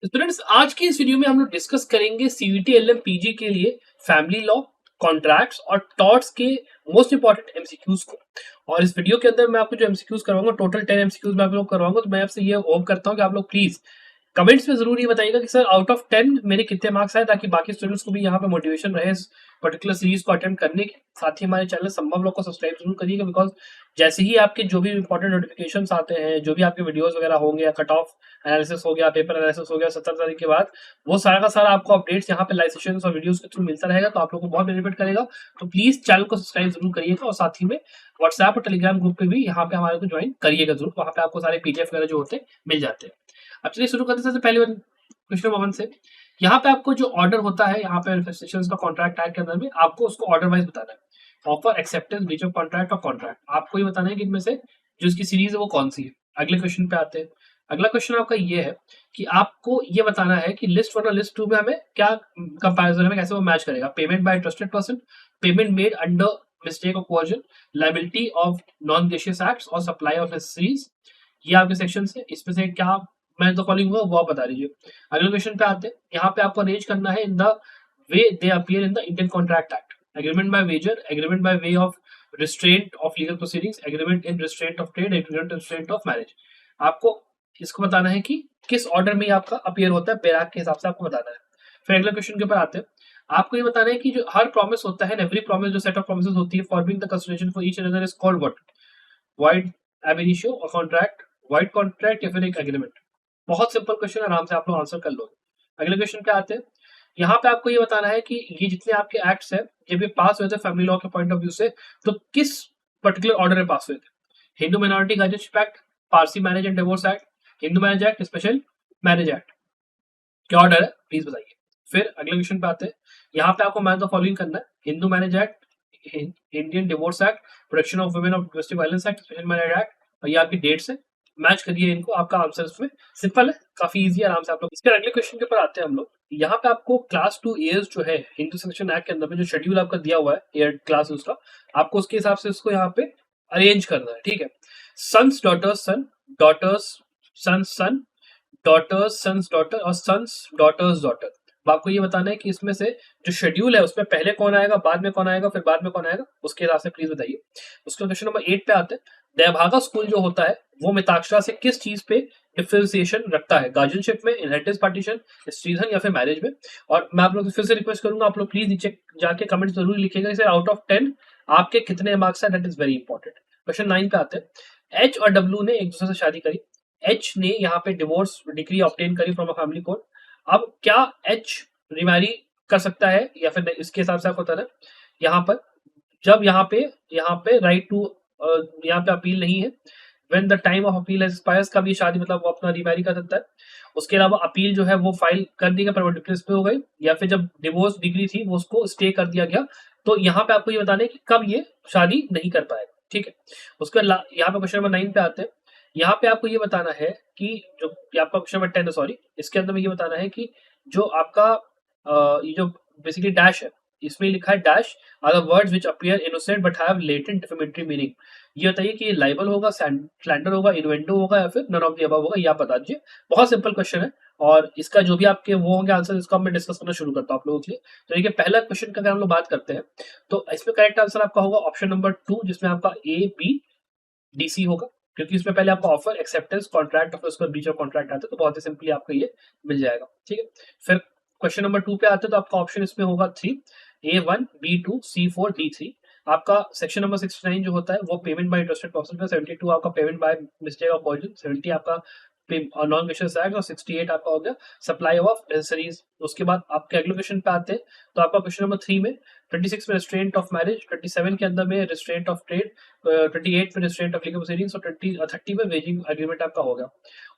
Students, आज की इस वीडियो में हम लोग डिस्कस करेंगे सीयूईटी एलएम पीजी के लिए फैमिली लॉ, कॉन्ट्रैक्ट्स और टॉर्ट्स के मोस्ट इंपॉर्टेंट एमसीक्यूज को। और इस वीडियो के अंदर मैं आपको जो एमसीक्यूज करवाऊंगा, टोटल 10 एमसीक्यूज मैं आप लोग करवाऊंगा। तो मैं आपसे ये होप करता हूँ कि आप लोग प्लीज कमेंट्स में जरूर ये बताइएगा कि सर आउट ऑफ 10 मेरे कितने मार्क्स आए, ताकि बाकी स्टूडेंट्स को भी यहाँ पे मोटिवेशन रहे इस पर्टिकुलर सीरीज को अटेम्प्ट करने के। साथ ही हमारे चैनल संभव लोग को सब्सक्राइब जरूर करिएगा, बिकॉज जैसे ही आपके जो भी इंपॉर्टेंट नोटिफिकेशंस आते हैं, जो भी आपके वीडियोस वगैरह होंगे, या कट ऑफ एनालिसिस हो गया, पेपर एनालिसिस हो गया 17 तारीख के बाद, वो सारा का सारा आपको अपडेट्स यहाँ पे लाइव सेशंस और वीडियोस के थ्रू मिलता रहेगा। तो आप लोगों को बहुत बेनिफिट करेगा। तो प्लीज चैनल को सब्सक्राइब जरूर करिएगा, और साथ ही में व्हाट्सएप और टेलीग्राम ग्रुप पे भी यहाँ पे हमारे को ज्वाइन करिएगा जरूर। वहाँ पे आपको सारे पीडीएफ वगैरह जो होते हैं मिल जाते हैं। अब चलिए शुरू करते हैं। सबसे पहले क्वेश्चन नंबर 1 से। यहाँ पे आपको जो ऑर्डर होता है, यहाँ पे मैन्युफैक्चरेशंस का कॉन्ट्रैक्ट एक्ट के अंदर में आपको उसको ऑर्डर वाइज बताना है। Offer, acceptance, breach of contract और कॉन्ट्रैक्ट, आपको ये बताना है कि इनमें से जो इसकी सीरीज है वो कौन सी है। अगले क्वेश्चन पे आते हैं। अगला क्वेश्चन आपका ये है कि आपको ये बताना है कि लिस्ट 1 और लिस्ट 2 में हमें क्या कंपैरिजन है, कैसे वो मैच करेगा। Payment by trusted person, payment made under mistake of coercion, liability of non gratuitous acts और सप्लाई ऑफ नेसेसरीज। ये आपके सेक्शन है। इसमें से क्या मैं तो फॉलोइंग हुआ वो आप बता दीजिए। अगले क्वेश्चन पे आते हैं। यहाँ पे आपको अरेंज करना है in the way they appear in the Indian Contract Act. Agreement by wager, agreement by way of restraint of legal proceedings, agreement in restraint of trade, agreement in restraint of marriage. आपको इसको बताना है कि किस order में आपका appear होता है, पैराग के हिसाब से आपको बताना है। फिर अगले क्वेश्चन के ऊपर आते हैं। आपको ये बताना है कि जो हर प्रॉमिस होता है, एवरी प्रॉमिस, जो सेट ऑफ प्रॉमिसेस होती है, forming the consideration for each another is called what. Wide एब इनिशियो और कॉन्ट्रैक्ट, वाइड कॉन्ट्रैक्ट या फिर एक एग्रीमेंट। बहुत सिंपल क्वेश्चन, आराम से आप लोग आंसर कर लोगे। अगले क्वेश्चन पे आते हैं। यहाँ पे आपको ये बताना है कि ये जितने आपके एक्ट्स है, जब ये पास हुए थे फैमिली लॉ के पॉइंट ऑफ व्यू से, तो किस पर्टिकुलर ऑर्डर में पास हुए थे। Hindu minority guardianship act, Parsi marriage and divorce act, Hindu marriage act, special marriage act, क्या ऑर्डर है प्लीज बताइए। फिर अगले क्वेश्चन पे आते हैं। यहाँ पे आपको मैच द फॉलोइंग करना है। Hindu marriage act, Indian divorce act, protection of women of domestic violence act, special marriage act, और ये आपकी डेट्स है। मैच करिए इनको, आपका आंसर इसमें सिंपल है, काफी इजी है, आराम से आप लोग। इसके अगले क्वेश्चन के ऊपर आते हैं हम लोग। यहाँ पे आपको क्लास 2 एयर्स जो है हिंदू सेक्शन एक्ट के अंदर में जो शेड्यूल आपका दिया हुआ है एयर क्लास उसका, आपको उसके हिसाब से उसको यहाँ पे अरेंज करना है। ठीक है। सन्स डॉटर्स सन, डॉटर्स सन्स सन, डॉटर्स सन्स डॉटर और सन्स डॉटर्स डॉटर। अब आपको ये बताना है कि इसमें से जो शेड्यूल है उसमें पहले कौन आएगा, बाद में कौन आएगा, फिर बाद में कौन आएगा, उसके हिसाब से प्लीज बताइए। उसके क्वेश्चन नंबर 8 पे आते हैं। दयाभागा स्कूल जो होता है वो मिताक्षरा से किस चीज पे डिफरेंशिएशन रखता है। गार्जियनशिप में, इनहेरिटेंस पार्टीशन, स्त्रीधन या फिर मैरिज में। और मैं आप लोग से फिर से रिक्वेस्ट करूंगा, आप लोग प्लीज नीचे जाके कमेंट जरूर लिखिएगा सर आउट ऑफ 10 आपके कितने मार्क्स है। That is very important. Question 9 पे आते हैं। एच और डब्ल्यू ने एक दूसरे से शादी करी। एच ने यहाँ पे डिवोर्स डिग्री ऑब्टेन करी फ्रॉम अ फैमिली कोर्ट। अब क्या एच रिमैरी कर सकता है या फिर नहीं, इसके हिसाब से आपको बताना है। यहाँ पर जब यहाँ पे राइट टू यहाँ पे अपील नहीं है। When the time of appeal expires, कब ये शादी मतलब वो अपना रिमैरी कर सकता है। उसके अलावा अपील जो है वो फाइल कर दी गई पर वो डिफरेंस पे हो गई, या फिर जब डिवोर्स डिग्री थी वो उसको स्टे कर दिया गया। तो यहाँ पे आपको ये बताना है कि कब ये शादी नहीं कर पाएगा। ठीक है। उसके यहाँ पे क्वेश्चन नंबर 9 पे आते हैं। यहाँ पे आपको ये बताना है कि जो ये आपका क्वेश्चन नंबर 10 है, सॉरी, इसके अंदर में ये बताना है कि जो आपका ये जो बेसिकली डैश है, इसमें लिखा है dash are the words which appear innocent but have latent defamatory meaning. ये बताइए कि ये लाइबल होगा, स्लैंडर होगा, इन्वेंटो होगा, या फिर नन ऑफ द अबव होगा। ये आप बता दीजिए। बहुत सिंपल क्वेश्चन है, और इसका जो भी आपके वो होंगे आंसर, इसको मैं डिस्कस करना शुरू करता हूँ आप लोगों के लिए। तो देखिए, पहला क्वेश्चन का अगर हम लोग बात करते हैं तो इसमें करेक्ट आंसर आपका होगा ऑप्शन नंबर 2, जिसमें आपका ए बी डी सी होगा, क्योंकि इसमें पहले आपका ऑफर, एक्सेप्टेंस, कॉन्ट्रैक्ट और फिर उसका बीच ऑफ कॉन्ट्रैक्ट आता है। तो बहुत ही सिंपली आपको ये मिल जाएगा। ठीक है। फिर क्वेश्चन नंबर 2 पे आते हैं तो आपका ऑप्शन इसमें होगा 3, A1, B2, C4, D3। आपका सेक्शन नंबर 69 जो होता है वो पेमेंट बाय इंटरेस्टेड पर्सन का, 72 आपका payment by mistake of origin, 70 आपका नॉन ग्रेशियस एक्ट और 68 आपका हो गया सप्लाई ऑफ नेसेसरीज। उसके बाद आपके अगले क्वेश्चन पे आते हैं। तो आपका क्वेश्चन नंबर 3 में 26 में रिस्ट्रेंट ऑफ मैरिज, 27 के अंदर में रिस्ट्रेंट ऑफ ट्रेड, 28 में रिस्ट्रेंट ऑफ लीगल प्रोसीडिंग्स और 30 में वेजिंग एग्रीमेंट आपका हो गया।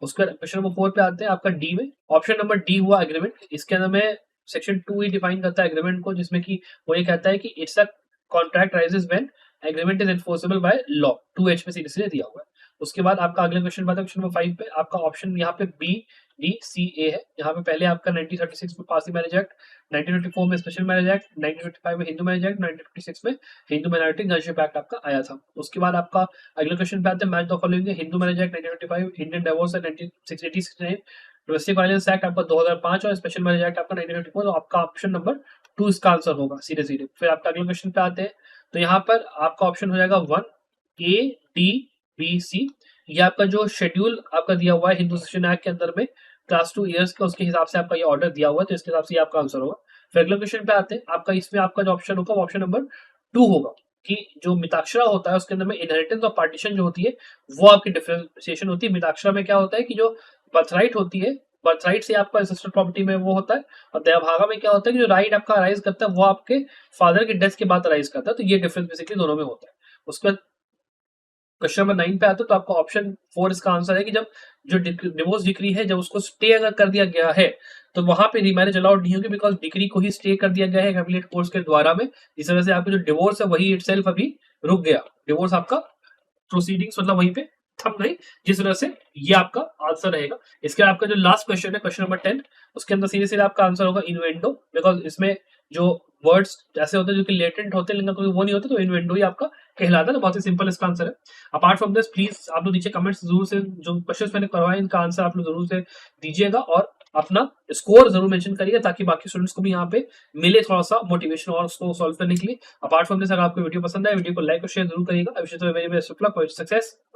उसके बाद क्वेश्चन नंबर 4 पे आते हैं आपका डी में। ऑप्शन नंबर डी हुआ एग्रीमेंट। इसके अंदर में सेक्शन 2 ही डिफाइन करता है एग्रीमेंट को, जिसमें कि वो ये कहता है कि it's a contract rises when agreement is enforceable by law. 2H में सीधे दिया हुआ है। उसके बाद आपका अगले क्वेश्चन आता है क्वेश्चन नंबर 5 पे। आपका ऑप्शन यहाँ पे बी डी सी ए है। यहाँ पे पहले आपका 1936 में पारसी मैरिज एक्ट, 1954 में स्पेशल मैरिज एक्ट, 1955 में हिंदू मैरिज एक्ट, 1956 में हिंदू माइनॉरिटी गार्जियनशिप एक्ट आपका आया था। उसके बाद आपका अगले क्वेश्चन पे आते हैं match the following. Hindu marriage act 1955, Indian divorce act 1969, domestic violence act आपका 2005 और स्पेशल मैरिज एक्ट आपका 1954, तो आपका ऑप्शन नंबर 2 इसका आंसर होगा सीधे सीधे। फिर आपका अगले क्वेश्चन पे आते हैं, तो यहाँ पर आपका ऑप्शन हो जाएगा 1 ए डी बी सी। ये आपका जो शेड्यूल आपका दिया हुआ है हिंदू सेशन एक्ट के अंदर में क्लास 2 ईयर्स का, उसके हिसाब से आपका ये ऑर्डर दिया हुआ है, तो इसके हिसाब से ये आपका आंसर होगा। फिर अगले क्वेश्चन पे आते हैं, आपका इसमें आपका जो ऑप्शन होगा वो ऑप्शन नंबर 2 होगा कि जो मिताक्षरा होता है उसके अंदर में इनहेरिटेंस और पार्टीशन जो होती है वो आपकी डिफरेंशिएशन होती है। मिताक्षरा में क्या होता है कि जो बर्थराइट होती है, बर्थराइट से आपका एंसेस्ट्रल प्रॉपर्टी में वो होता है, और दयाभागा में क्या होता है कि जो राइट आपका अराइज करता है वो आपके फादर की डेथ के बाद अराइज करता है, तो ये डिफरेंस बेसिकली दोनों में होता है। उसके बाद क्वेश्चन नंबर 9 पे आते हो, तो आपका ऑप्शन 4 इसका आंसर है कि जब जो डिवोर्स डिक्री है जब उसको स्टे अगर कर दिया गया है तो वहां पे रीमैरिज अलाउड नहीं होगी, बिकॉज डिक्री को ही स्टे कर दिया गया है एपिलेट कोर्ट्स के द्वारा में। इस वजह से आपका जो डिवोर्स है वही इटसेल्फ अभी रुक गया, डिवोर्स आपका प्रोसीडिंग्स मतलब वहीं पे थम गई, जिस वजह से ये आपका आंसर रहेगा। इसके आपका जो लास्ट क्वेश्चन है क्वेश्चन नंबर 10, उसके अंदर सीधे सीधे आपका आंसर होगा इन्वेंडो, बिकॉज इसमें जो वर्ड्स ऐसे होते हैं जो कि लेटेंट होते हैं लेकिन कोई वो नहीं होता, तो इन्वेंडो ही आपका कहलाता है। तो बहुत ही सिंपल इसका आंसर है। अपार्ट फ्रॉम दिस प्लीज आप लोग नीचे कमेंट्स जरूर से जो क्वेश्चन मैंने करवाए इनका आंसर आप लोग जरूर से दीजिएगा और अपना स्कोर जरूर मेंशन करिएगा ताकि बाकी स्टूडेंट्स को भी यहाँ पे मिले थोड़ा सा मोटिवेशन और उसको सॉल्व करने के लिए। अपार्ट फ्रॉम दिस अगर आपको वीडियो पसंद आए वीडियो को लाइक और शेयर जरूर करिएगा। I wish you very best of luck for success.